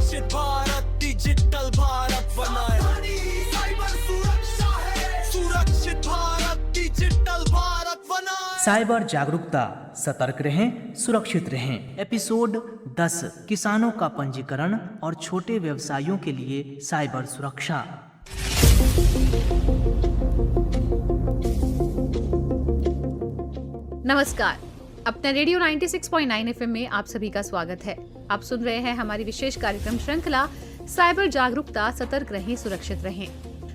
सुरक्षित भारत, डिजिटल भारत बनाए। साइबर सुरक्षा है, सुरक्षित भारत, डिजिटल भारत बनाए। साइबर जागरूकता, सतर्क रहें, सुरक्षित रहें। एपिसोड 10, किसानों का पंजीकरण और छोटे व्यवसायियों के लिए साइबर सुरक्षा। नमस्कार, अपने रेडियो 96.9 FM में आप सभी का स्वागत है। आप सुन रहे हैं हमारी विशेष कार्यक्रम श्रृंखला साइबर जागरूकता, सतर्क रहें, सुरक्षित रहें।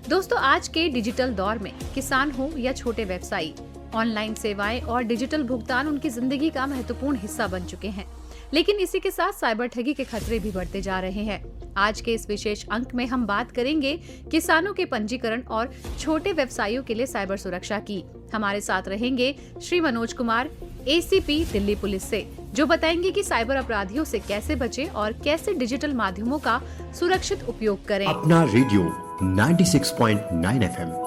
दोस्तों, आज के डिजिटल दौर में किसान हो या छोटे व्यवसायी, ऑनलाइन सेवाएं और डिजिटल भुगतान उनकी जिंदगी का महत्वपूर्ण हिस्सा बन चुके हैं। लेकिन इसी के साथ साइबर ठगी के खतरे भी बढ़ते जा रहे हैं। आज के इस विशेष अंक में हम बात करेंगे किसानों के पंजीकरण और छोटे व्यवसायियों के लिए साइबर सुरक्षा की। हमारे साथ रहेंगे श्री मनोज कुमार, ACP दिल्ली पुलिस से, जो बताएंगे कि साइबर अपराधियों से कैसे बचें और कैसे डिजिटल माध्यमों का सुरक्षित उपयोग करें। अपना रेडियो 96.9 FM।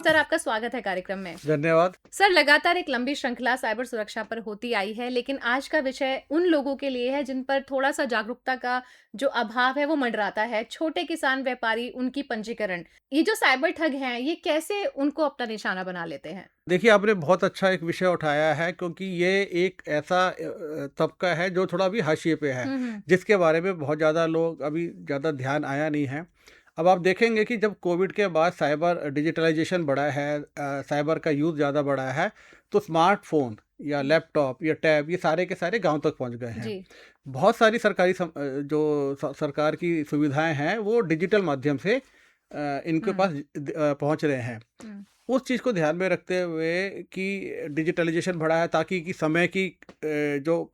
सर, आपका स्वागत है कार्यक्रम में। धन्यवाद। सर, लगातार एक लंबी श्रृंखला साइबर सुरक्षा पर होती आई है, लेकिन आज का विषय उन लोगों के लिए है जिन पर थोड़ा सा जागरूकता का जो अभाव है वो मंडराता है। छोटे किसान, व्यापारी, उनकी पंजीकरण। ये जो साइबर ठग हैं, ये कैसे उनको अपना निशाना बना लेते हैं? देखिए, आपने बहुत अच्छा एक विषय उठाया है, क्योंकि ये एक ऐसा तबका है जो थोड़ा भी हाशिए पे है, जिसके बारे में बहुत ज़्यादा लोग अभी ज़्यादा ध्यान आया नहीं है। अब आप देखेंगे कि जब कोविड के बाद साइबर डिजिटलाइजेशन बढ़ा है, साइबर का यूज़ ज़्यादा बढ़ा है, तो स्मार्टफोन या लैपटॉप या टैब, ये सारे के सारे गांव तक पहुंच गए हैं। बहुत सारी सरकारी सरकार की सुविधाएं हैं, वो डिजिटल माध्यम से इनके पास पहुंच रहे हैं। उस चीज़ को ध्यान में रखते हुए कि डिजिटलाइजेशन बढ़ा है, ताकि कि समय की जो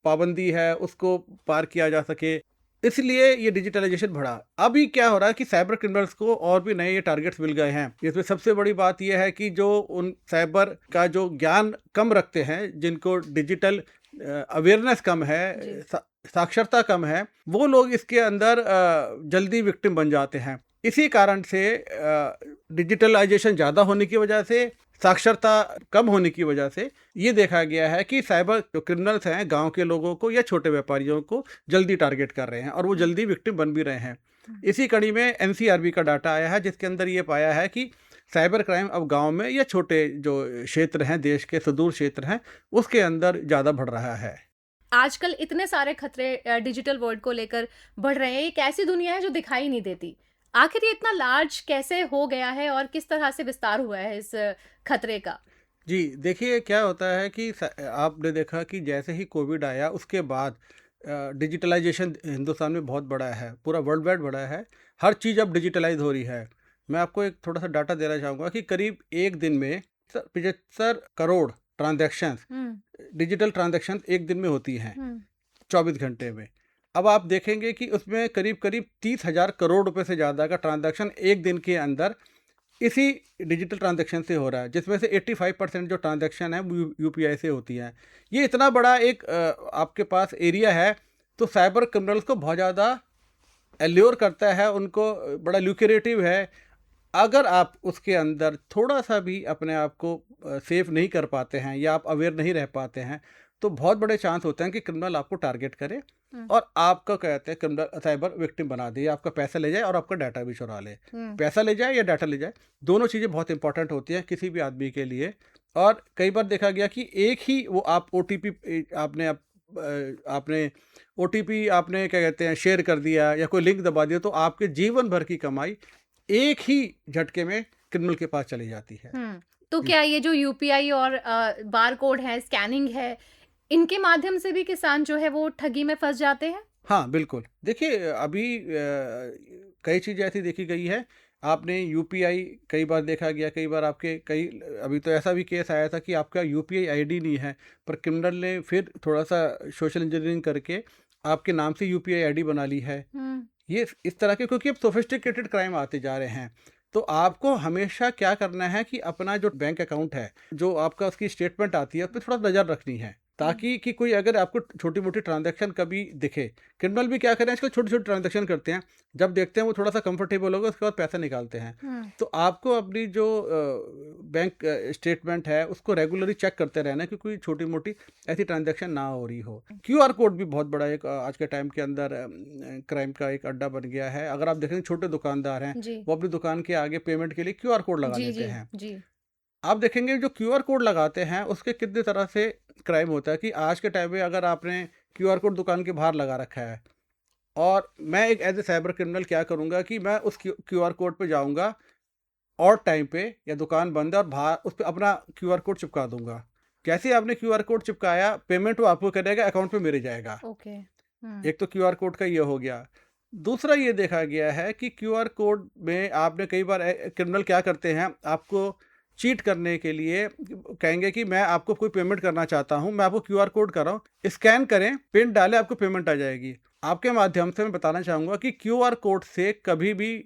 पाबंदी है उसको पार किया जा सके, इसलिए ये डिजिटलाइजेशन बढ़ा। अभी क्या हो रहा है कि साइबर क्रिमिनल्स को और भी नए ये टारगेट्स मिल गए हैं। इसमें सबसे बड़ी बात यह है कि जो उन साइबर का जो ज्ञान कम रखते हैं, जिनको डिजिटल अवेयरनेस कम है, साक्षरता कम है, वो लोग इसके अंदर जल्दी विक्टिम बन जाते हैं। इसी कारण से डिजिटलाइजेशन ज़्यादा होने की वजह से, साक्षरता कम होने की वजह से ये देखा गया है कि साइबर जो क्रिमिनल्स हैं, गांव के लोगों को या छोटे व्यापारियों को जल्दी टारगेट कर रहे हैं और वो जल्दी विक्टिम बन भी रहे हैं। इसी कड़ी में NCRB का डाटा आया है, जिसके अंदर ये पाया है कि साइबर क्राइम अब गांव में या छोटे जो क्षेत्र हैं, देश के सुदूर क्षेत्र हैं, उसके अंदर ज़्यादा बढ़ रहा है। आजकल इतने सारे खतरे डिजिटल वर्ल्ड को लेकर बढ़ रहे हैं। एक ऐसी दुनिया है जो दिखाई नहीं देती। आखिर ये इतना लार्ज कैसे हो गया है और किस तरह से विस्तार हुआ है इस खतरे का? जी, देखिए, क्या होता है कि आपने देखा कि जैसे ही कोविड आया, उसके बाद डिजिटलाइजेशन हिंदुस्तान में बहुत बड़ा है, पूरा वर्ल्ड वाइड बड़ा है। हर चीज़ अब डिजिटलाइज हो रही है। मैं आपको एक थोड़ा सा डाटा देना चाहूँगा कि करीब एक दिन में 75 करोड़ ट्रांजैक्शंस, डिजिटल ट्रांजैक्शन एक दिन में होती हैं, 24 घंटे में। अब आप देखेंगे कि उसमें करीब 30,000 करोड़ रुपए से ज़्यादा का ट्रांजैक्शन एक दिन के अंदर इसी डिजिटल ट्रांजैक्शन से हो रहा है, जिसमें से 85% जो ट्रांजैक्शन है वो UPI से होती हैं। ये इतना बड़ा एक आपके पास एरिया है, तो साइबर क्रिमिनल्स को बहुत ज़्यादा एल्योर करता है, उनको बड़ा ल्यूक्रेटिव है। अगर आप उसके अंदर थोड़ा सा भी अपने आप को सेफ नहीं कर पाते हैं या आप अवेयर नहीं रह पाते हैं, तो बहुत बड़े चांस होते हैं कि क्रिमिनल आपको टारगेट करे और आपका कहते हैं क्रिमिनल साइबर विक्टिम बना दे, आपका पैसा ले जाए और आपका डाटा भी चुरा ले। पैसा ले जाए या डाटा ले जाए, दोनों चीज़ें बहुत इंपॉर्टेंट होती हैं किसी भी आदमी के लिए। और कई बार देखा गया कि एक ही वो आप OTP आपने क्या कहते हैं शेयर कर दिया या कोई लिंक दबा दिया, तो आपके जीवन भर की कमाई एक ही झटके में क्रिमिनल के पास चली जाती है। तो क्या ये जो UPI और बार कोड है, स्कैनिंग है, इनके माध्यम से भी किसान जो है वो ठगी में फंस जाते हैं? हाँ, बिल्कुल। देखिए, अभी कई चीज़ें ऐसी देखी गई है। आपने UPI कई बार देखा गया, कई बार अभी तो ऐसा भी केस आया था कि आपका UPI ID नहीं है, पर क्रिमिनल ने फिर थोड़ा सा सोशल इंजीनियरिंग करके आपके नाम से UPI ID बना ली है। ये इस तरह के, क्योंकि अब सोफिस्टिकेटेड क्राइम आते जा रहे हैं, तो आपको हमेशा क्या करना है कि अपना जो बैंक अकाउंट है, जो आपका उसकी स्टेटमेंट आती है, उस पर थोड़ा नज़र रखनी है। ताकि कि कोई अगर आपको छोटी मोटी ट्रांजैक्शन कभी दिखे, क्रिमिनल भी क्या करें आजकल छोटी छोटी ट्रांजैक्शन करते हैं, जब देखते हैं वो थोड़ा सा कंफर्टेबल होगा उसके बाद पैसा निकालते हैं। तो आपको अपनी जो बैंक स्टेटमेंट है उसको रेगुलरली चेक करते रहना कि कोई छोटी मोटी ऐसी ट्रांजैक्शन ना हो रही हो। क्यूआर कोड भी बहुत बड़ा एक आज के टाइम के अंदर क्राइम का एक अड्डा बन गया है। अगर आप देखें छोटे दुकानदार हैं जी वो अपनी दुकान के आगे पेमेंट के लिए क्यूआर कोड लगा जी देते जी हैं। जी आप देखेंगे जो क्यूआर कोड लगाते हैं उसके कितने तरह से क्राइम होता है कि आज के टाइम में अगर आपने क्यूआर कोड दुकान के बाहर लगा रखा है और मैं एक एज ए साइबर क्रिमिनल क्या करूंगा कि मैं उस क्यूआर कोड पे जाऊंगा और टाइम पे या दुकान बंद है और बाहर उस पर अपना क्यूआर कोड चिपका दूंगा। जैसे ही आपने क्यूआर कोड चिपकाया पेमेंट वो आपको करेगा, अकाउंट पे मेरे जाएगा। ओके एक तो क्यूआर कोड का ये हो गया। दूसरा ये देखा गया है कि क्यूआर कोड में आपने कई बार क्रिमिनल क्या करते हैं, आपको चीट करने के लिए कहेंगे कि मैं आपको कोई पेमेंट करना चाहता हूं, मैं आपको क्यूआर कोड कर रहा हूं, स्कैन करें, पिन डालें, आपको पेमेंट आ जाएगी। आपके माध्यम से मैं बताना चाहूँगा कि क्यूआर कोड से कभी भी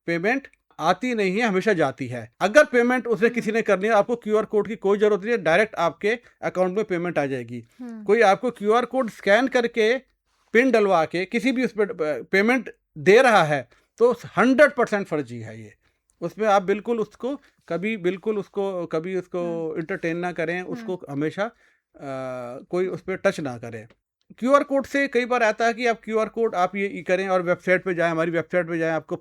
पेमेंट आती नहीं है, हमेशा जाती है। अगर पेमेंट उसने किसी ने करनी है आपको क्यूआर कोड की कोई जरूरत नहीं है, डायरेक्ट आपके अकाउंट में पेमेंट आ जाएगी। कोई आपको क्यूआर कोड स्कैन करके पिन डलवा के किसी भी उस पर पेमेंट दे रहा है तो 100% फर्जी है ये। उसमें आप बिल्कुल उसको कभी उसको इंटरटेन ना करें, उसको हमेशा कोई उस पर टच ना करें। क्यूआर कोड से कई बार आता है कि आप क्यूआर कोड आप ये करें और वेबसाइट पे जाएं, हमारी वेबसाइट पे जाएं, आपको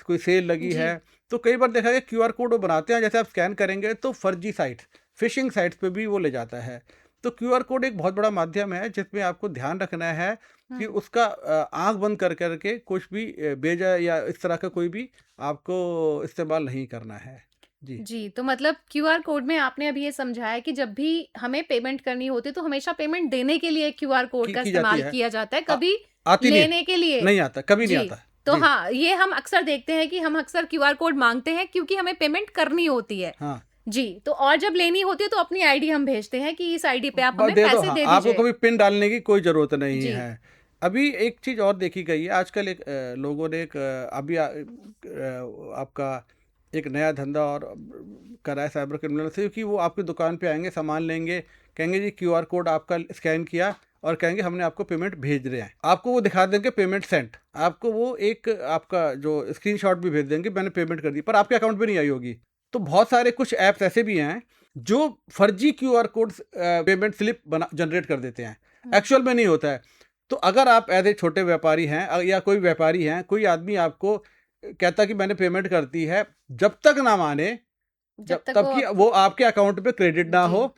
कोई सेल लगी जी। है। तो कई बार देखा गया क्यूआर कोड वो बनाते हैं, जैसे आप स्कैन करेंगे तो फर्जी साइट, फिशिंग साइट्स पे भी वो ले जाता है। तो क्यूआर कोड एक बहुत बड़ा माध्यम है जिसमें आपको ध्यान रखना है कि उसका आंख बंद कर करके कुछ भी भेजा या इस तरह का कोई भी आपको इस्तेमाल नहीं करना है। जी जी, तो मतलब क्यूआर कोड में आपने अभी ये समझाया कि जब भी हमें पेमेंट करनी होती है तो हमेशा पेमेंट देने के लिए क्यूआर कोड का की जाती इस्तेमाल है। किया जाता है, कभी आती नहीं, लेने के लिए नहीं आता, कभी नहीं जी। आता। तो जी, हाँ, ये हम अक्सर देखते हैं कि हम अक्सर क्यूआर कोड मांगते हैं क्योंकि हमें पेमेंट करनी होती है। हाँ जी, तो और जब लेनी होती है तो अपनी आईडी हम भेजते हैं कि इस आईडी पे आप हमें दे दो, पैसे हाँ, दे आपको दीजिए। कभी पिन डालने की कोई जरूरत नहीं जी। है। अभी एक चीज और देखी गई है आजकल, एक लोगों ने एक आपका एक नया धंधा और करा है साइबर क्रिमिनल से कि वो आपकी दुकान पे आएंगे, सामान लेंगे, कहेंगे जी क्यूआर कोड आपका स्कैन किया और कहेंगे हमने आपको पेमेंट भेज रहे हैं। आपको वो दिखा देंगे पेमेंट सेंट, आपको वो एक आपका जो स्क्रीनशॉट भी भेज देंगे मैंने पेमेंट कर दी, पर आपके अकाउंट पे नहीं आई होगी। तो बहुत सारे कुछ ऐप्स ऐसे भी हैं जो फर्जी QR code payment slip generate कर देते हैं, एक्चुअल में नहीं होता है। तो अगर आप एज ए छोटे व्यापारी हैं या कोई व्यापारी हैं, कोई आदमी आपको कहता कि मैंने पेमेंट कर दी है, जब तक ना माने, जब तक तब कि वो आपके अकाउंट पे क्रेडिट ना जी। हो,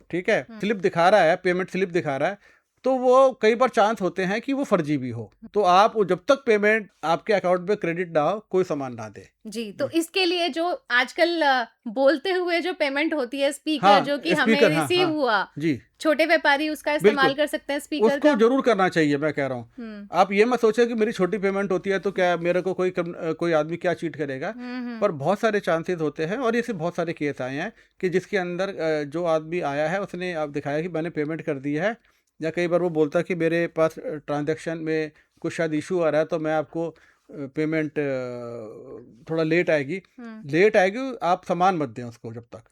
ठीक है, स्लिप दिखा रहा है, पेमेंट स्लिप दिखा रहा है, तो वो कई बार चांस होते हैं कि वो फर्जी भी हो। तो आप जब तक पेमेंट आपके अकाउंट पे क्रेडिट ना हो कोई सामान ना दे। जी, तो इसके लिए जो आजकल बोलते हुए जो पेमेंट होती है स्पीकर, हाँ, जो कि हमें स्पीकर, हाँ, रिसीव हाँ, हुआ, जी, छोटे व्यापारी उसका इस्तेमाल बिल्कुल। कर सकते हैं स्पीकर उसको का। जरूर करना चाहिए, मैं कह रहा हूँ। हम्म आप ये मत सोचें कि मेरी छोटी पेमेंट होती है तो क्या मेरे को कोई आदमी क्या चीट करेगा। पर बहुत सारे चांसेस होते हैं और ऐसे बहुत सारे केस आए हैं कि जिसके अंदर जो आदमी आया है उसने आप दिखाया कि मैंने पेमेंट कर दी है, या कई बार वो बोलता कि मेरे पास ट्रांजैक्शन में कुछ शायद इशू आ रहा है तो मैं आपको पेमेंट थोड़ा लेट आएगी, आप सामान मत दें उसको जब तक।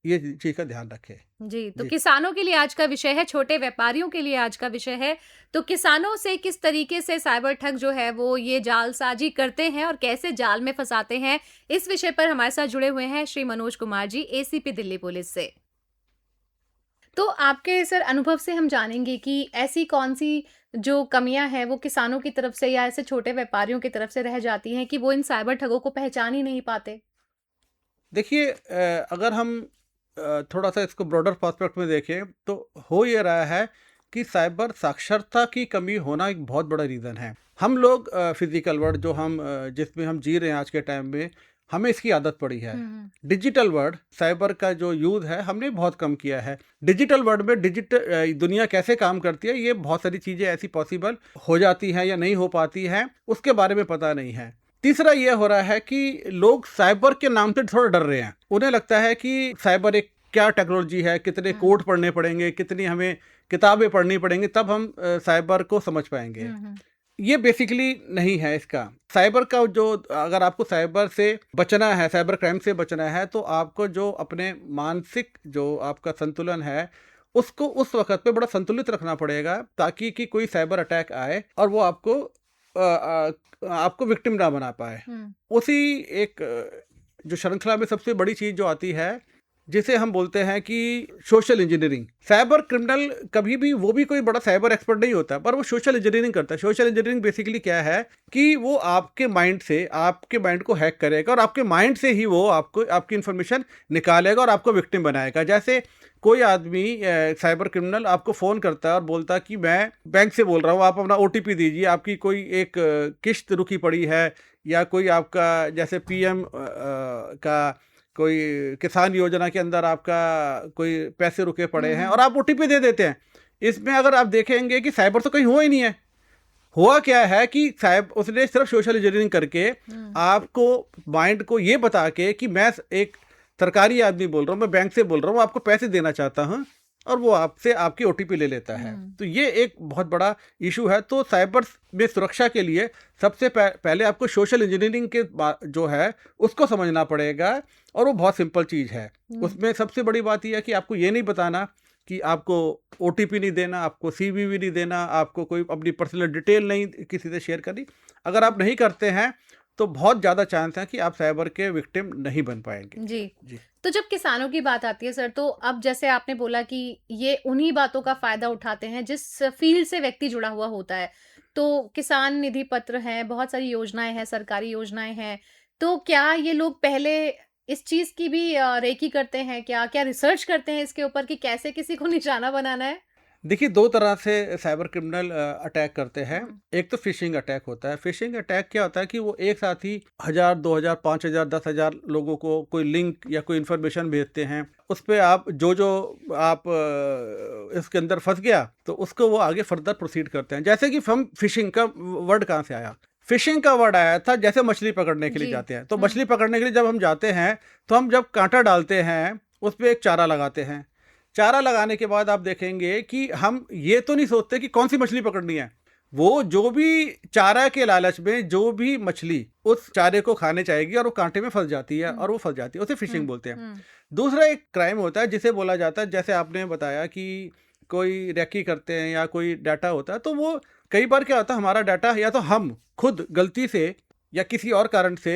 ये चीज़ का ध्यान रखें। जी, तो जी। किसानों के लिए आज का विषय है, छोटे व्यापारियों के लिए आज का विषय है। तो किसानों से किस तरीके से साइबर ठग जो है वो ये जालसाजी करते हैं और कैसे जाल में फंसाते हैं, इस विषय पर हमारे साथ जुड़े हुए हैं श्री मनोज कुमार जी, एसीपी दिल्ली पुलिस से। तो आपके सर अनुभव से हम जानेंगे कि ऐसी कौन सी जो कमियां हैं वो किसानों की तरफ से या ऐसे छोटे व्यापारियों की तरफ से रह जाती हैं कि वो इन साइबर ठगों को पहचान ही नहीं पाते। देखिए, अगर हम थोड़ा सा इसको ब्रॉडर पर्सपेक्ट में देखें तो हो ये रहा है कि साइबर साक्षरता की कमी होना एक बहुत बड़ा रीज़न है। हम लोग फिजिकल वर्ल्ड जो हम जिसमें हम जी रहे हैं आज के टाइम में, हमें इसकी आदत पड़ी है। डिजिटल वर्ल्ड, साइबर का जो यूज़ है हमने बहुत कम किया है। डिजिटल वर्ल्ड में डिजिटल दुनिया कैसे काम करती है, ये बहुत सारी चीज़ें ऐसी पॉसिबल हो जाती हैं या नहीं हो पाती हैं, उसके बारे में पता नहीं है। तीसरा ये हो रहा है कि लोग साइबर के नाम से थोड़ा डर रहे हैं। उन्हें लगता है कि साइबर एक क्या टेक्नोलॉजी है, कितने कोड पढ़ने पड़ेंगे, कितनी हमें किताबें पढ़नी पड़ेंगी, तब हम साइबर को समझ पाएंगे। ये बेसिकली नहीं है इसका। साइबर का जो, अगर आपको साइबर से बचना है, साइबर क्राइम से बचना है, तो आपको जो अपने मानसिक जो आपका संतुलन है उसको उस वक्त पे बड़ा संतुलित रखना पड़ेगा, ताकि कि कोई साइबर अटैक आए और वो आपको विक्टिम ना बना पाए। उसी एक जो श्रृंखला में सबसे बड़ी चीज जो आती है, जिसे हम बोलते हैं कि सोशल इंजीनियरिंग। साइबर क्रिमिनल कभी भी, वो भी कोई बड़ा साइबर एक्सपर्ट नहीं होता, पर वो सोशल इंजीनियरिंग करता है। सोशल इंजीनियरिंग बेसिकली क्या है कि वो आपके माइंड को हैक करेगा और आपके माइंड से ही वो आपकी इंफॉर्मेशन निकालेगा और आपको विक्टिम बनाएगा। जैसे कोई आदमी साइबर क्रिमिनल आपको फ़ोन करता है और बोलता है कि मैं बैंक से बोल रहा हूँ, आप अपना OTP दीजिए, आपकी कोई एक किश्त रुकी पड़ी है, या कोई आपका जैसे PM का कोई किसान योजना के अंदर आपका कोई पैसे रुके पड़े हैं और आप OTP दे देते हैं। इसमें अगर आप देखेंगे कि साइबर तो कहीं हुआ ही नहीं है। हुआ क्या है कि उसने सिर्फ सोशल इंजीनियरिंग करके आपको माइंड को ये बता के कि मैं एक सरकारी आदमी बोल रहा हूँ, मैं बैंक से बोल रहा हूँ, आपको पैसे देना चाहता हूँ, और वो आपसे आपकी OTP ले लेता है। तो ये एक बहुत बड़ा इशू है। तो साइबर में सुरक्षा के लिए सबसे पहले आपको सोशल इंजीनियरिंग के जो है उसको समझना पड़ेगा, और वो बहुत सिंपल चीज़ है। उसमें सबसे बड़ी बात यह है कि आपको ये नहीं बताना कि आपको OTP नहीं देना, आपको CVV नहीं देना, आपको कोई अपनी पर्सनल डिटेल नहीं किसी से शेयर करनी। अगर आप नहीं करते हैं तो बहुत ज़्यादा चांस है कि आप साइबर के विक्टिम नहीं बन पाएंगे। जी। तो जब किसानों की बात आती है सर, तो अब जैसे आपने बोला कि ये उन्हीं बातों का फायदा उठाते हैं जिस फील्ड से व्यक्ति जुड़ा हुआ होता है। तो किसान निधि पत्र हैं, बहुत सारी योजनाएं हैं, सरकारी योजनाएं हैं। तो क्या ये लोग पहले इस चीज की भी रेकी करते हैं, क्या रिसर्च करते हैं इसके ऊपर कि कैसे किसी को निशाना बनाना है? देखिए, दो तरह से साइबर क्रिमिनल अटैक करते हैं। एक तो फिशिंग अटैक होता है। फिशिंग अटैक क्या होता है कि वो एक साथ ही 1000, 2000, 5000, 10,000 लोगों को कोई लिंक या कोई इन्फॉर्मेशन भेजते हैं। उस पर आप जो आप इसके अंदर फंस गया तो उसको वो आगे फर्दर प्रोसीड करते हैं। जैसे कि हम फिशिंग का वर्ड कहाँ से आया? फिशिंग का वर्ड आया था जैसे मछली पकड़ने के लिए जाते हैं। तो मछली पकड़ने के लिए जब हम जाते हैं तो हम जब कांटा डालते हैं उस पर एक चारा लगाते हैं। चारा लगाने के बाद आप देखेंगे कि हम ये तो नहीं सोचते कि कौन सी मछली पकड़नी है। वो जो भी चारा के लालच में जो भी मछली उस चारे को खाने चाहेगी और वो कांटे में फंस जाती है और वो फंस जाती है, उसे फिशिंग बोलते हैं। दूसरा एक क्राइम होता है जिसे बोला जाता है, जैसे आपने बताया कि कोई रेकी करते हैं या कोई डाटा होता है, तो वो कई बार क्या होता है, हमारा डाटा या तो हम खुद गलती से या किसी और कारण से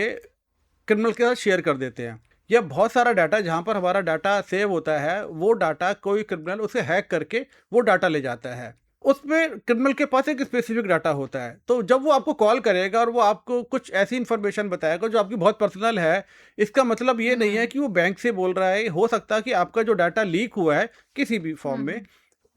क्रिमिनल के साथ शेयर कर देते हैं, या बहुत सारा डाटा जहाँ पर हमारा डाटा सेव होता है वो डाटा कोई क्रिमिनल उसे हैक करके वो डाटा ले जाता है। उसमें क्रिमिनल के पास एक स्पेसिफिक डाटा होता है। तो जब वो आपको कॉल करेगा और वो आपको कुछ ऐसी इन्फॉर्मेशन बताएगा जो आपकी बहुत पर्सनल है, इसका मतलब ये नहीं है कि वो बैंक से बोल रहा है। हो सकता है कि आपका जो डाटा लीक हुआ है किसी भी फॉर्म में,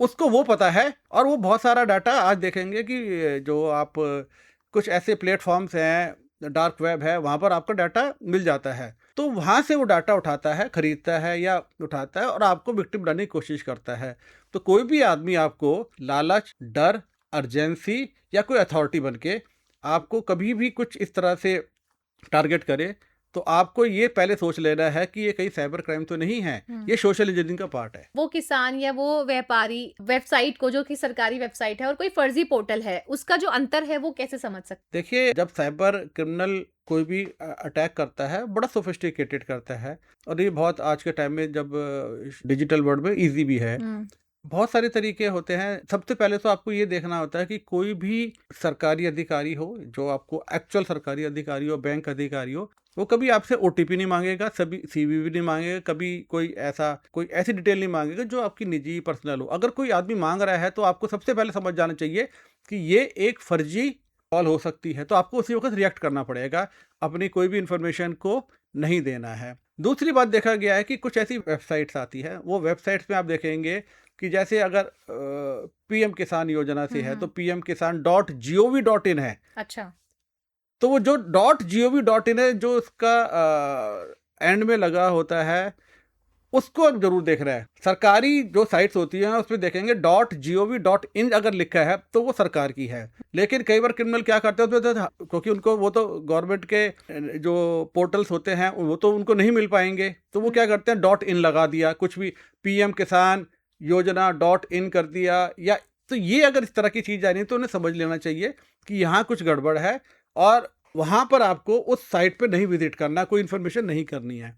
उसको वो पता है। और वो बहुत सारा डाटा आज देखेंगे कि जो आप कुछ ऐसे प्लेटफॉर्म्स हैं, डार्क वेब है, वहाँ पर आपका डाटा मिल जाता है। तो वहाँ से वो डाटा उठाता है, खरीदता है या उठाता है और आपको विक्टिम बनाने की कोशिश करता है। तो कोई भी आदमी आपको लालच, डर, अर्जेंसी या कोई अथॉरिटी बनके आपको कभी भी कुछ इस तरह से टारगेट करे, तो आपको ये पहले सोच लेना है कि ये कहीं साइबर क्राइम तो नहीं है, ये सोशल इंजीनियरिंग का पार्ट है। वो किसान या वो व्यापारी वेबसाइट को, जो कि सरकारी वेबसाइट है, और कोई फर्जी पोर्टल है, उसका जो अंतर है वो कैसे समझ सकते? देखिए, जब साइबर क्रिमिनल कोई भी अटैक करता है, बड़ा सोफिस्टिकेटेड करता है, और ये बहुत आज के टाइम में जब डिजिटल वर्ल्ड में इजी भी है। बहुत सारे तरीके होते हैं। सबसे पहले तो आपको ये देखना होता है कि कोई भी सरकारी अधिकारी हो, जो आपको एक्चुअल सरकारी अधिकारी हो, बैंक अधिकारी हो, वो कभी आपसे OTP नहीं मांगेगा, सभी CVV नहीं मांगेगा, कभी कोई ऐसी डिटेल नहीं मांगेगा जो आपकी निजी पर्सनल हो। अगर कोई आदमी मांग रहा है तो आपको सबसे पहले समझ जाना चाहिए कि ये एक फर्जी कॉल हो सकती है, तो आपको उसी वक्त रिएक्ट करना पड़ेगा। अपनी कोई भी इंफॉर्मेशन को नहीं देना है। दूसरी बात देखा गया है कि कुछ ऐसी वेबसाइट्स आती है, वो वेबसाइट्स में आप देखेंगे कि जैसे अगर PM किसान योजना से है तो pmkisan.gov.in है। अच्छा। तो वो जो .gov.in है, जो उसका एंड में लगा होता है, उसको आप जरूर देख रहे हैं। सरकारी जो साइट्स होती हैं उसमें देखेंगे .gov.in अगर लिखा है तो वो सरकार की है। लेकिन कई बार क्रिमिनल क्या करते हैं, तो क्योंकि उनको वो तो गवर्नमेंट के जो पोर्टल्स होते हैं वो तो उनको नहीं मिल पाएंगे, तो वो क्या करते हैं .in लगा दिया, कुछ भी PM किसान योजना .in कर दिया, या तो ये अगर इस तरह की चीज़ आ रही है तो उन्हें समझ लेना चाहिए कि यहाँ कुछ गड़बड़ है और वहाँ पर आपको उस साइट पे नहीं विजिट करना, कोई इन्फॉर्मेशन नहीं करनी है।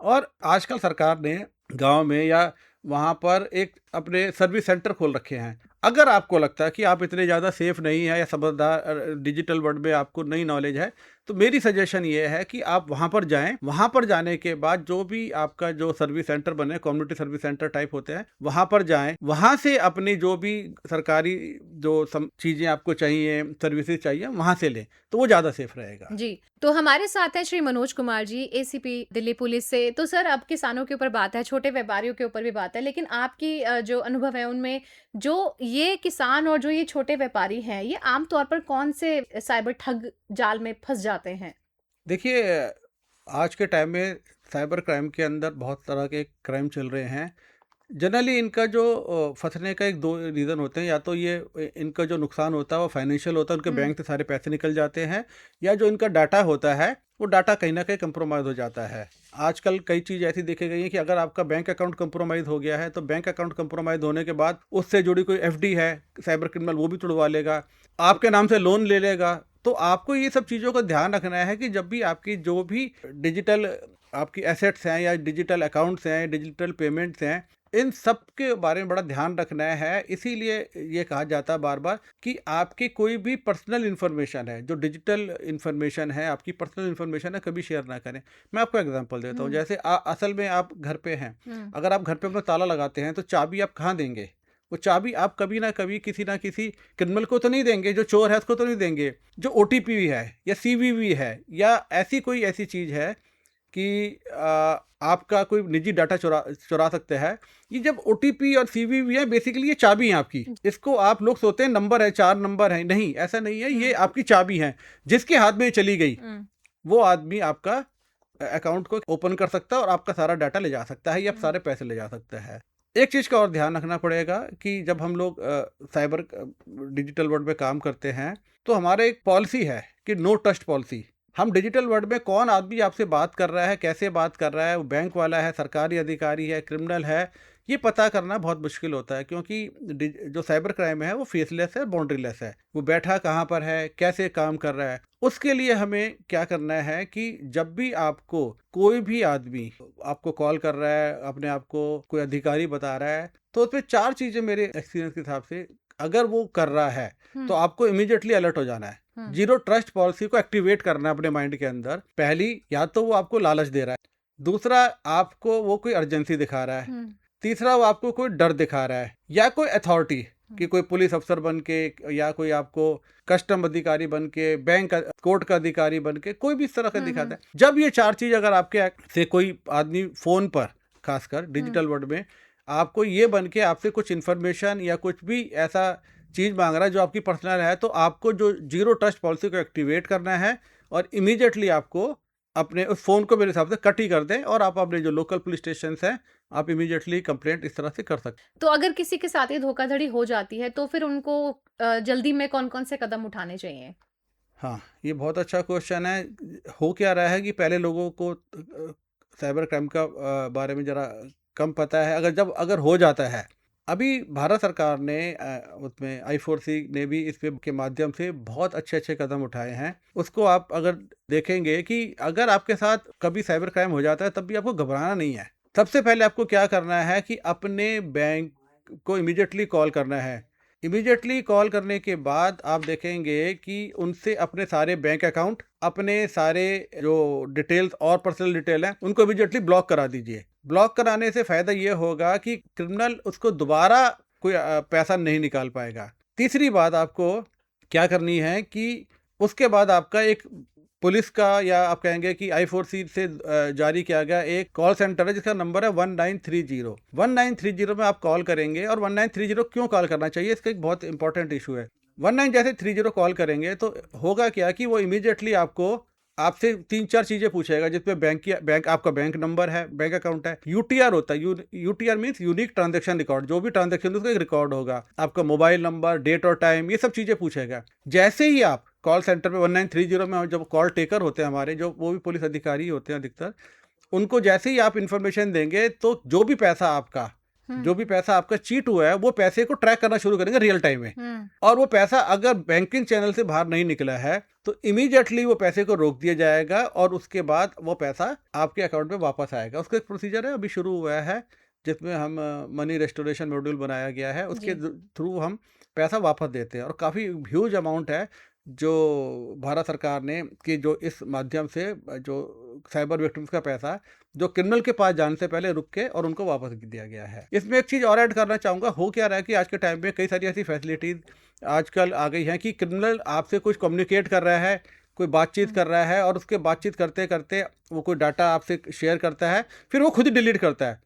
और आजकल सरकार ने गांव में या वहाँ पर एक अपने सर्विस सेंटर खोल रखे हैं। अगर आपको लगता है कि आप इतने ज़्यादा सेफ नहीं है या समझदार डिजिटल वर्ल्ड में आपको नई नॉलेज है, तो मेरी सजेशन ये है कि आप वहाँ पर जाएं। वहाँ पर जाने के बाद जो भी आपका जो सर्विस सेंटर बने, कम्युनिटी सर्विस सेंटर टाइप होते हैं, वहाँ पर जाएं। वहाँ से अपनी जो भी सरकारी जो चीज़ें आपको चाहिए, सर्विसेज चाहिए, वहाँ से लें, तो वो ज़्यादा सेफ रहेगा। जी, तो हमारे साथ हैं श्री मनोज कुमार जी, एसीपी दिल्ली पुलिस से। तो सर, अब किसानों के ऊपर बात है, छोटे व्यापारियों के ऊपर भी बात है, लेकिन आपकी जो अनुभव है उनमें, जो ये किसान और जो ये छोटे व्यापारी हैं, ये आमतौर पर कौन से साइबर ठग जाल में फंस जाते हैं? देखिए, आज के टाइम में साइबर क्राइम के अंदर बहुत तरह के क्राइम चल रहे हैं। जनरली इनका जो फंसने का एक दो रीज़न होते हैं। या तो ये इनका जो नुकसान होता है वो फाइनेंशियल होता है, उनके बैंक से सारे पैसे निकल जाते हैं, या जो इनका डाटा होता है वो डाटा कहीं ना कहीं कंप्रोमाइज़ हो जाता है। आजकल कई चीज़ ऐसी देखी गई है कि अगर आपका बैंक अकाउंट कंप्रोमाइज़ हो गया है तो बैंक अकाउंट कंप्रोमाइज़ होने के बाद उससे जुड़ी कोई एफडी है, साइबर क्रिमिनल वो भी तुड़वा लेगा, आपके नाम से लोन ले लेगा। तो आपको ये सब चीज़ों का ध्यान रखना है कि जब भी आपकी जो भी डिजिटल आपकी एसेट्स हैं या डिजिटल अकाउंट्स हैं, डिजिटल पेमेंट्स हैं, इन सब के बारे में बड़ा ध्यान रखना है। इसीलिए ये कहा जाता है बार बार कि आपकी कोई भी पर्सनल इन्फॉर्मेशन है, जो डिजिटल इन्फॉर्मेशन है, आपकी पर्सनल इन्फॉर्मेशन है, कभी शेयर ना करें। मैं आपको एग्जांपल देता हूँ। जैसे असल में आप घर पे हैं, अगर आप घर पे अपना ताला लगाते हैं तो चाबी आप कहाँ देंगे? वो चाबी आप कभी ना कभी किसी ना किसी क्रिमिनल को तो नहीं देंगे, जो चोर है उसको तो नहीं देंगे। जो ओटीपी है या सीवीवी है या ऐसी चीज़ है कि आपका कोई निजी डाटा चुरा सकते हैं। ये जब ओटीपी और सीवीवी है, बेसिकली ये चाबी है आपकी। इसको आप लोग सोचते हैं नंबर है, 4 नंबर है, नहीं, ऐसा नहीं है। ये आपकी चाबी है। जिसके हाथ में चली गई वो आदमी आपका अकाउंट को ओपन कर सकता है और आपका सारा डाटा ले जा सकता है या सारे पैसे ले जा सकता है। एक चीज़ का और ध्यान रखना पड़ेगा कि जब हम लोग साइबर डिजिटल वर्ल्ड में काम करते हैं तो हमारे एक पॉलिसी है कि नो ट्रस्ट पॉलिसी। हम डिजिटल वर्ल्ड में कौन आदमी आपसे बात कर रहा है, कैसे बात कर रहा है, वो बैंक वाला है, सरकारी अधिकारी है, क्रिमिनल है, ये पता करना बहुत मुश्किल होता है। क्योंकि जो साइबर क्राइम है वो फेसलेस है, बाउंड्रीलेस है। वो बैठा कहाँ पर है, कैसे काम कर रहा है। उसके लिए हमें क्या करना है कि जब भी आपको कोई भी आदमी आपको कॉल कर रहा है, अपने आप को कोई अधिकारी बता रहा है, तो उसमें 4 चीज़ें मेरे एक्सपीरियंस के हिसाब से अगर वो कर रहा है तो आपको इमीडिएटली अलर्ट हो जाना है। जीरो ट्रस्ट पॉलिसी को एक्टिवेट करना है अपने माइंड के अंदर। पहली, या तो वो आपको लालच दे रहा है, दूसरा आपको वो कोई अर्जेंसी दिखा रहा है, तीसरा वो आपको कोई डर दिखा रहा है, या कोई अथॉरिटी कि कोई पुलिस अफसर बन के या कोई आपको कस्टम अधिकारी बन के, बैंक कोर्ट का अधिकारी बन के, कोई भी इस तरह का दिखाता है। जब ये 4 चीज़ अगर आपके से कोई आदमी फ़ोन पर, खासकर डिजिटल वर्ल्ड में, आपको ये बन के आपसे कुछ इन्फॉर्मेशन या कुछ भी ऐसा चीज़ मांग रहा है जो आपकी पर्सनल है, तो आपको जो जीरो ट्रस्ट पॉलिसी को एक्टिवेट करना है और इमीडिएटली आपको अपने उस फ़ोन को मेरे हिसाब से कट ही कर दें और आप अपने जो लोकल पुलिस स्टेशन हैं आप इमीडिएटली कंप्लेंट इस तरह से कर सकते हैं। तो अगर किसी के साथ ये धोखाधड़ी हो जाती है तो फिर उनको जल्दी में कौन-कौन से कदम उठाने चाहिए? हाँ, ये बहुत अच्छा क्वेश्चन है। हो क्या रहा है कि पहले लोगों को साइबर क्राइम का बारे में ज़रा कम पता है। अगर हो जाता है, अभी भारत सरकार ने उसमें I4C ने भी इस पे के माध्यम से बहुत अच्छे कदम उठाए हैं। उसको आप अगर देखेंगे कि अगर आपके साथ कभी साइबर क्राइम हो जाता है तब भी आपको घबराना नहीं है। सबसे पहले आपको क्या करना है कि अपने बैंक को इमीडिएटली कॉल करना है। इमीडिएटली कॉल करने के बाद आप देखेंगे कि उनसे अपने सारे बैंक अकाउंट, अपने सारे जो डिटेल्स और पर्सनल डिटेल हैं, उनको इमीडिएटली ब्लॉक करा दीजिए। ब्लॉक कराने से फ़ायदा ये होगा कि क्रिमिनल उसको दोबारा कोई पैसा नहीं निकाल पाएगा। तीसरी बात आपको क्या करनी है कि उसके बाद आपका एक पुलिस का, या आप कहेंगे कि I4C से जारी किया गया एक कॉल सेंटर है जिसका नंबर है 1930। 1930 में आप कॉल करेंगे। और 1930 क्यों कॉल करना चाहिए, इसका एक बहुत इंपॉर्टेंट इशू है। 1930 कॉल करेंगे तो होगा क्या कि वो इमीडिएटली आपसे 3-4 चीज़ें पूछेगा, जिसमें बैंक आपका बैंक नंबर है, बैंक अकाउंट है, UTR होता है, UTR means unique transaction record. जो भी ट्रांजैक्शन उसका एक रिकॉर्ड होगा, आपका मोबाइल नंबर, डेट और टाइम, ये सब चीज़ें पूछेगा। जैसे ही आप कॉल सेंटर पे 1930 में जब कॉल टेकर होते हैं हमारे, जो वो भी पुलिस अधिकारी होते हैं अधिकतर, उनको जैसे ही आप इन्फॉर्मेशन देंगे तो जो भी पैसा आपका जो भी पैसा आपका चीट हुआ है वो पैसे को ट्रैक करना शुरू करेंगे रियल टाइम में। और वो पैसा अगर बैंकिंग चैनल से बाहर नहीं निकला है तो इमीडिएटली वो पैसे को रोक दिया जाएगा और उसके बाद वो पैसा आपके अकाउंट में वापस आएगा। उसका एक प्रोसीजर है, अभी शुरू हुआ है, जिसमें हम मनी रेस्टोरेशन मॉड्यूल बनाया गया है, उसके थ्रू हम पैसा वापस देते हैं। और काफ़ी ह्यूज अमाउंट है जो भारत सरकार ने कि जो इस माध्यम से जो साइबर विक्टिम्स का पैसा जो क्रिमिनल के पास जाने से पहले रुक के और उनको वापस दिया गया है। इसमें एक चीज़ और ऐड करना चाहूँगा, हो क्या रहा है कि आज के टाइम में कई सारी ऐसी फैसिलिटीज़ आजकल आ गई हैं कि क्रिमिनल आपसे कुछ कम्युनिकेट कर रहा है, कोई बातचीत कर रहा है और उसके बातचीत करते करते वो कोई डाटा आपसे शेयर करता है, फिर वो खुद ही डिलीट करता है।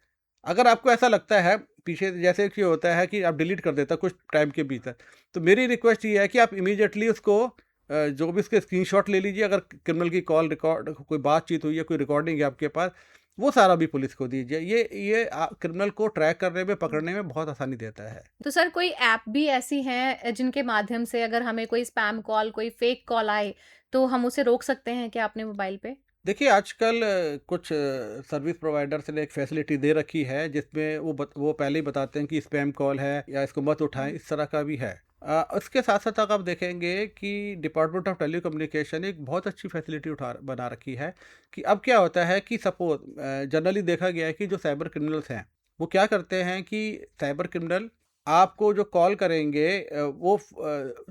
अगर आपको ऐसा लगता है पीछे जैसे कि होता है कि आप डिलीट कर देता कुछ टाइम के भीतर, तो मेरी रिक्वेस्ट ये है कि आप इमीडिएटली उसको जो भी उसके स्क्रीनशॉट ले लीजिए। अगर क्रिमिनल की कॉल रिकॉर्ड कोई बातचीत हुई है, कोई रिकॉर्डिंग है आपके पास, वो सारा भी पुलिस को दीजिए। ये क्रिमिनल को ट्रैक करने में, पकड़ने में बहुत आसानी देता है। तो सर कोई ऐप भी ऐसी हैं जिनके माध्यम से अगर हमें कोई स्पैम कॉल, कोई फेक कॉल आए तो हम उसे रोक सकते हैं क्या अपने मोबाइल पे? देखिए आजकल कुछ सर्विस प्रोवाइडर्स ने एक फैसिलिटी दे रखी है जिसमें वो पहले ही बताते हैं कि स्पैम कॉल है या इसको मत उठाएं, इस तरह का भी है। इसके साथ साथ आप देखेंगे कि डिपार्टमेंट ऑफ टेलीकम्युनिकेशन एक बहुत अच्छी फैसिलिटी बना रखी है कि अब क्या होता है कि सपोज जनरली देखा गया है कि जो साइबर क्रिमिनल्स हैं वो क्या करते हैं कि साइबर क्रिमिनल आपको जो कॉल करेंगे वो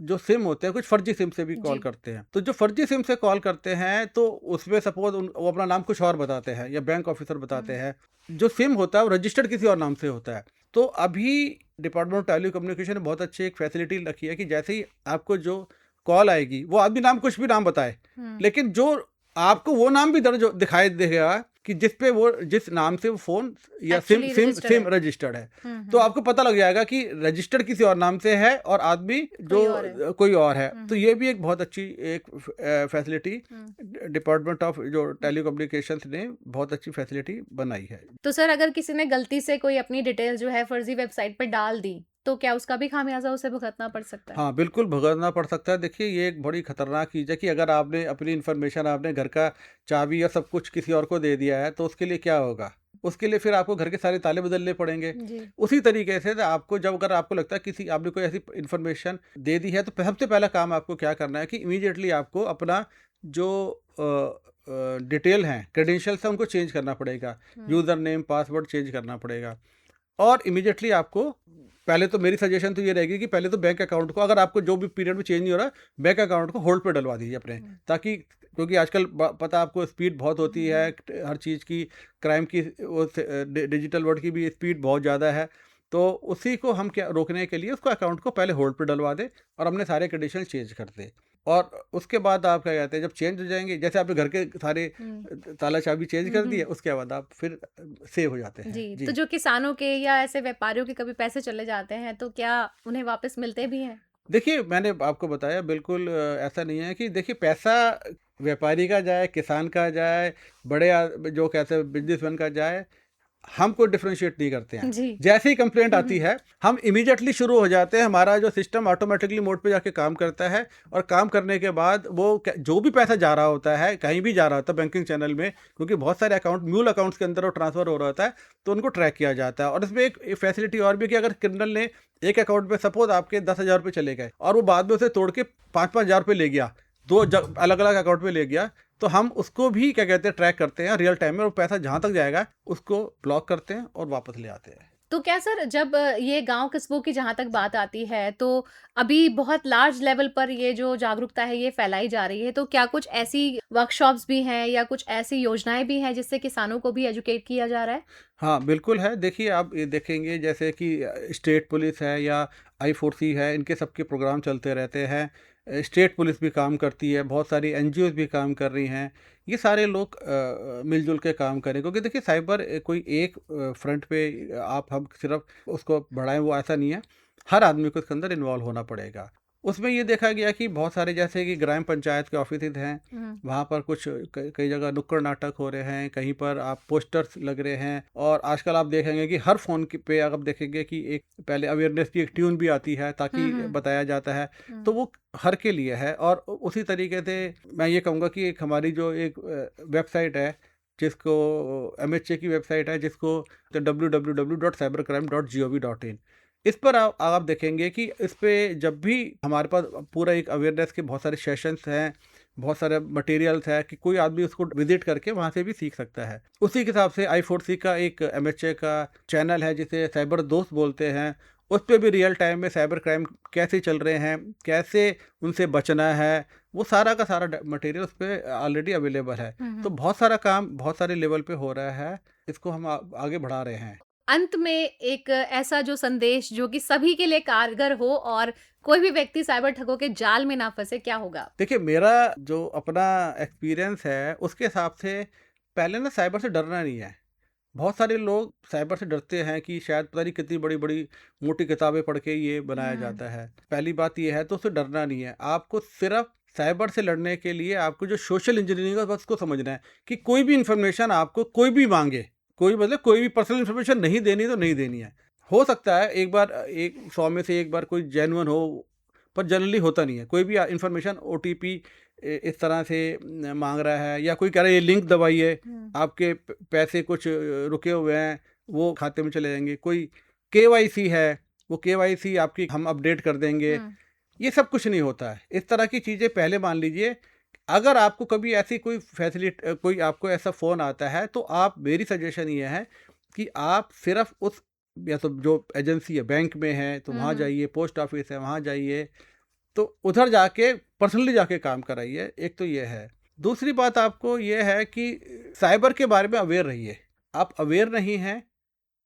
जो सिम होते हैं कुछ फर्जी सिम से भी कॉल करते हैं। तो जो फर्जी सिम से कॉल करते हैं तो उसमें सपोज वो अपना नाम कुछ और बताते हैं या बैंक ऑफिसर बताते हैं, जो सिम होता है वो रजिस्टर्ड किसी और नाम से होता है। तो अभी डिपार्टमेंट ऑफ टेलीकम्युनिकेशन ने बहुत अच्छी एक फैसिलिटी रखी है कि जैसे ही आपको जो कॉल आएगी वो आदमी नाम कुछ भी नाम बताए, लेकिन जो आपको वो नाम भी दर्ज दिखाई देगा कि जिस नाम से वो फोन या सिम रजिस्टर्ड है। तो आपको पता लग जाएगा कि रजिस्टर्ड किसी और नाम से है और आदमी जो कोई और है। तो ये भी एक बहुत अच्छी एक फैसिलिटी डिपार्टमेंट ऑफ जो टेलीकम्युनिकेशन ने बहुत अच्छी फैसिलिटी बनाई है। तो सर अगर किसी ने गलती से कोई अपनी डिटेल जो है फर्जी वेबसाइट पर डाल दी तो क्या उसका भी खामियाजा उसे भुगतना पड़ सकता है? हाँ बिल्कुल भुगतना पड़ सकता है। देखिए ये एक बड़ी खतरनाक चीज़ है कि अगर आपने अपनी इन्फॉर्मेशन, आपने घर का चाबी या सब कुछ किसी और को दे दिया है तो उसके लिए क्या होगा? उसके लिए फिर आपको घर के सारे ताले बदलने पड़ेंगे। उसी तरीके से आपको अगर आपको लगता है किसी आपने कोई ऐसी इन्फॉर्मेशन दे दी है तो सबसे पहला काम आपको क्या करना है कि इमीडिएटली आपको अपना जो डिटेल हैं, क्रेडेंशियल्स हैं, उनको चेंज करना पड़ेगा। यूज़र नेम, पासवर्ड चेंज करना पड़ेगा। और इमीडिएटली आपको पहले तो मेरी सजेशन तो ये रहेगी कि पहले तो बैंक अकाउंट को, अगर आपको जो भी पीरियड में चेंज नहीं हो रहा, बैंक अकाउंट को होल्ड पे डलवा दीजिए अपने, ताकि क्योंकि आजकल पता आपको स्पीड बहुत होती है हर चीज़ की, क्राइम की, डिजिटल वर्ल्ड की भी स्पीड बहुत ज़्यादा है। तो उसी को हम क्या रोकने के लिए उसको अकाउंट को पहले होल्ड पे डलवा दें और अपने सारे कंडीशन चेंज कर दें। और उसके बाद आप क्या कहते हैं, जब चेंज हो जाएंगे, जैसे आपने घर के सारे ताला चाबी चेंज कर दिए, उसके बाद आप फिर सेव हो जाते हैं। जी। तो जो किसानों के या ऐसे व्यापारियों के कभी पैसे चले जाते हैं तो क्या उन्हें वापस मिलते भी हैं? देखिए मैंने आपको बताया बिल्कुल ऐसा नहीं है कि देखिए पैसा व्यापारी का जाए, किसान का जाए, बड़े जो कहते हैं बिजनेसमैन का जाए, हम कोई डिफ्रेंशिएट नहीं करते हैं। जैसे ही कंप्लेंट आती है हम इमीडिएटली शुरू हो जाते हैं, हमारा जो सिस्टम ऑटोमेटिकली मोड पे जाके काम करता है और काम करने के बाद वो जो भी पैसा जा रहा होता है, कहीं भी जा रहा होता है बैंकिंग चैनल में, क्योंकि बहुत सारे अकाउंट म्यूल अकाउंट्स के अंदर वो ट्रांसफर हो रहा होता है, तो उनको ट्रैक किया जाता है। और इसमें एक फैसिलिटी और भी कि अगर क्रिमिनल ने एक अकाउंट पे सपोज आपके 10,000 रुपये चले गए और वो बाद में उसे तोड़ के 5,000 रुपये ले गया, दो अलग अलग अकाउंट में ले गया, तो हम उसको भी क्या कहते हैं ट्रैक करते हैं रियल टाइम में, और पैसा जहाँ तक जाएगा उसको ब्लॉक करते हैं और वापस ले आते हैं। तो क्या सर जब ये गांव कस्बों की जहाँ तक बात आती है तो अभी बहुत लार्ज लेवल पर ये जो जागरूकता है ये फैलाई जा रही है, तो क्या कुछ ऐसी वर्कशॉप्स भी हैं या कुछ ऐसी योजनाएं भी हैं जिससे किसानों को भी एजुकेट किया जा रहा है? हाँ बिल्कुल है। देखिए आप ये देखेंगे जैसे कि स्टेट पुलिस है या I4C है, इनके सबके प्रोग्राम चलते रहते हैं। स्टेट पुलिस भी काम करती है, बहुत सारी NGOs भी काम कर रही हैं। ये सारे लोग मिलजुल के काम करें, क्योंकि देखिए साइबर कोई एक फ्रंट पे हम सिर्फ उसको बढ़ाएं वो ऐसा नहीं है, हर आदमी को इसके अंदर इन्वॉल्व होना पड़ेगा। उसमें ये देखा गया कि बहुत सारे जैसे कि ग्राम पंचायत के ऑफिस हैं, वहाँ पर कुछ कई जगह नुक्कड़ नाटक हो रहे हैं, कहीं पर आप पोस्टर्स लग रहे हैं, और आजकल आप देखेंगे कि हर फ़ोन पे आप देखेंगे कि एक पहले अवेयरनेस की एक ट्यून भी आती है ताकि बताया जाता है, तो वो हर के लिए है। और उसी तरीके से मैं ये कहूँगा कि एक हमारी जो एक वेबसाइट है जिसको MHA की वेबसाइट है, जिसको www.cybercrime.gov.in, इस पर आप देखेंगे कि इस पे जब भी हमारे पास पूरा एक अवेयरनेस के बहुत सारे सेशंस हैं, बहुत सारे मटेरियल्स है कि कोई आदमी उसको विजिट करके वहाँ से भी सीख सकता है। उसी के हिसाब से I4C का एक MHA का चैनल है जिसे साइबर दोस्त बोलते हैं, उस पर भी रियल टाइम में साइबर क्राइम कैसे चल रहे हैं, कैसे उनसे बचना है, वो सारा का सारा मटेरियल उस पर ऑलरेडी अवेलेबल है। तो बहुत सारा काम बहुत सारे लेवल पे हो रहा है, इसको हम आगे बढ़ा रहे हैं। अंत में एक ऐसा जो संदेश जो कि सभी के लिए कारगर हो और कोई भी व्यक्ति साइबर ठगों के जाल में ना फंसे, क्या होगा? देखिए, मेरा जो अपना एक्सपीरियंस है उसके हिसाब से पहले ना साइबर से डरना नहीं है। बहुत सारे लोग साइबर से डरते हैं कि शायद पता नहीं कितनी बड़ी बड़ी मोटी किताबें पढ़ के ये बनाया जाता है। पहली बात ये है, तो उससे डरना नहीं है। आपको सिर्फ साइबर से लड़ने के लिए आपको जो सोशल इंजीनियरिंग है बस उसको समझना है कि कोई भी इंफॉर्मेशन आपको कोई भी मांगे, कोई मतलब कोई भी पर्सनल इंफॉर्मेशन नहीं देनी तो नहीं देनी है। हो सकता है एक बार 100 में से एक बार कोई जेन्युइन हो, पर जनरली होता नहीं है। कोई भी इंफॉर्मेशन OTP इस तरह से मांग रहा है, या कोई कह रहा है ये लिंक दबाइए, आपके पैसे कुछ रुके हुए हैं वो खाते में चले जाएंगे। कोई KYC है, वो KYC आपकी हम अपडेट कर देंगे, ये सब कुछ नहीं होता है। इस तरह की चीज़ें पहले मान लीजिए। अगर आपको कभी ऐसी कोई फैसिलिटी, कोई आपको ऐसा फ़ोन आता है, तो आप, मेरी सजेशन ये है कि आप सिर्फ उस, या तो जो एजेंसी है, बैंक में है तो वहाँ जाइए, पोस्ट ऑफिस है वहाँ जाइए, तो उधर जाके पर्सनली जाके काम कराइए। एक तो ये है। दूसरी बात आपको ये है कि साइबर के बारे में अवेयर रहिए। आप अवेयर नहीं हैं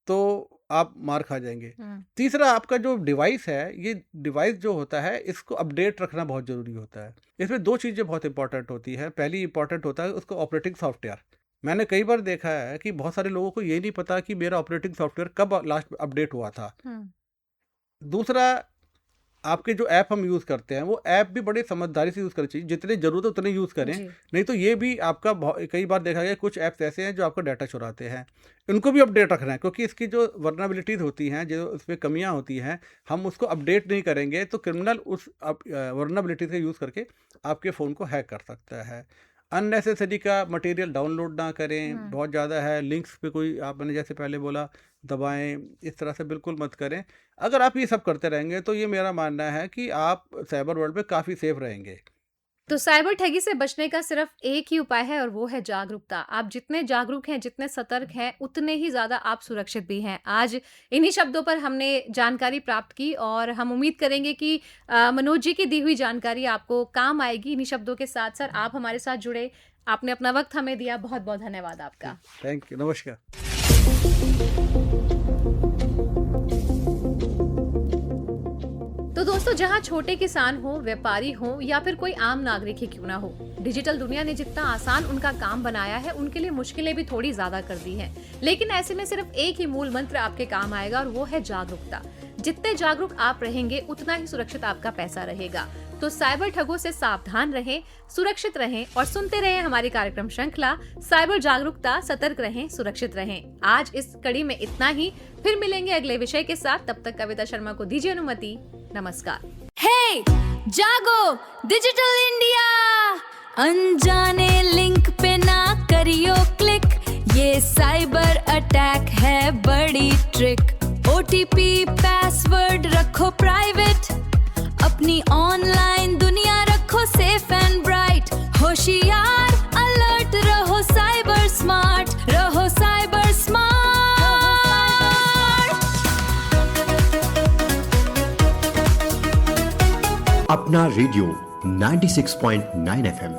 तो आप मार खा जाएंगे। तीसरा, आपका जो डिवाइस है, ये डिवाइस जो होता है इसको अपडेट रखना बहुत ज़रूरी होता है। इसमें 2 चीज़ें बहुत इंपॉर्टेंट होती हैं। पहली इंपॉर्टेंट होता है उसका ऑपरेटिंग सॉफ्टवेयर। मैंने कई बार देखा है कि बहुत सारे लोगों को ये नहीं पता कि मेरा ऑपरेटिंग सॉफ्टवेयर कब लास्ट अपडेट हुआ था। दूसरा, आपके जो ऐप हम यूज़ करते हैं वो ऐप भी बड़े समझदारी से यूज़ करनी चाहिए। जितने ज़रूरत है उतने यूज़ करें, नहीं तो ये भी आपका कई बार देखा गया कुछ ऐप्स ऐसे हैं जो आपका डाटा चुराते हैं। इनको भी अपडेट रखना है, क्योंकि इसकी जो वल्नरेबिलिटीज़ होती हैं, जो इसमें कमियां होती हैं, हम उसको अपडेट नहीं करेंगे तो क्रिमिनल उस वल्नरेबिलिटी से यूज़ करके आपके फ़ोन को हैक कर सकता है। अननेसेसरी का मटेरियल डाउनलोड ना करें, बहुत ज़्यादा है। लिंक्स पे कोई, आपने जैसे पहले बोला, दबाएं, इस तरह से बिल्कुल मत करें। अगर आप ये सब करते रहेंगे तो ये मेरा मानना है कि आप साइबर वर्ल्ड में काफ़ी सेफ रहेंगे। तो साइबर ठगी से बचने का सिर्फ एक ही उपाय है और वो है जागरूकता। आप जितने जागरूक हैं, जितने सतर्क हैं, उतने ही ज़्यादा आप सुरक्षित भी हैं। आज इन्हीं शब्दों पर हमने जानकारी प्राप्त की और हम उम्मीद करेंगे कि मनोज जी की दी हुई जानकारी आपको काम आएगी। इन्हीं शब्दों के साथ सर, आप हमारे साथ जुड़े, आपने अपना वक्त हमें दिया, बहुत बहुत धन्यवाद आपका। थैंक यू, नमस्कार। तो दोस्तों, जहां छोटे किसान हो, व्यापारी हो या फिर कोई आम नागरिक ही क्यों ना हो, डिजिटल दुनिया ने जितना आसान उनका काम बनाया है, उनके लिए मुश्किलें भी थोड़ी ज्यादा कर दी हैं। लेकिन ऐसे में सिर्फ एक ही मूल मंत्र आपके काम आएगा और वो है जागरूकता। जितने जागरूक आप रहेंगे उतना ही सुरक्षित आपका पैसा रहेगा। तो साइबर ठगों से सावधान रहें, सुरक्षित रहें और सुनते रहें हमारी कार्यक्रम श्रृंखला साइबर जागरूकता, सतर्क रहें, सुरक्षित रहें। आज इस कड़ी में इतना ही, फिर मिलेंगे अगले विषय के साथ। तब तक कविता शर्मा को दीजिए अनुमति। नमस्कार। हे जागो डिजिटल इंडिया, अनजाने लिंक पे ना करियो क्लिक, ये साइबर अटैक है बड़ी ट्रिक। OTP पासवर्ड रखो प्राइवेट, अपनी ऑनलाइन दुनिया रखो सेफ एंड ब्राइट। होशियार अलर्ट रहो, साइबर स्मार्ट रहो, साइबर स्मार्ट। अपना रेडियो 96.9 FM